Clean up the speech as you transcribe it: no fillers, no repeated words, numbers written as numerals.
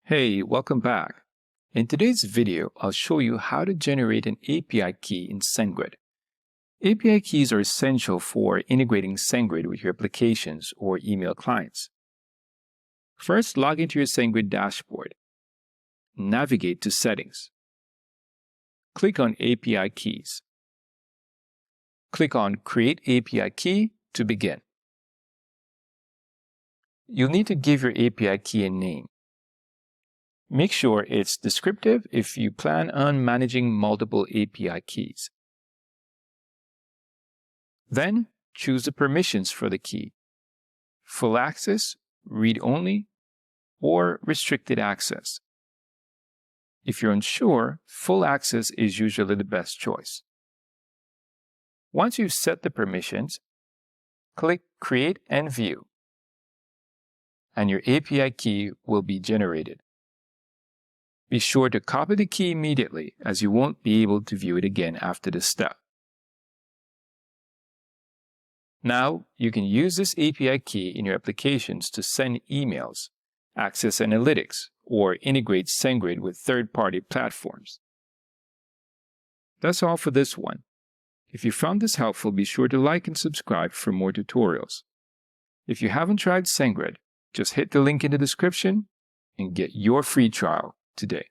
Hey, welcome back. In today's video, I'll show you how to generate an API key in SendGrid. API keys are essential for integrating SendGrid with your applications or email clients. First, log into your SendGrid dashboard. Navigate to Settings. Click on API Keys. Click on Create API Key to begin. You'll need to give your API key a name. Make sure it's descriptive if you plan on managing multiple API keys. Then, choose the permissions for the key: full access, read-only, or restricted access. If you're unsure, full access is usually the best choice. Once you've set the permissions, click Create and View, and your API key will be generated. Be sure to copy the key immediately, as you won't be able to view it again after this step. Now, you can use this API key in your applications to send emails, access analytics, or integrate SendGrid with third-party platforms. That's all for this one. If you found this helpful, be sure to like and subscribe for more tutorials. If you haven't tried SendGrid, just hit the link in the description and get your free trial today.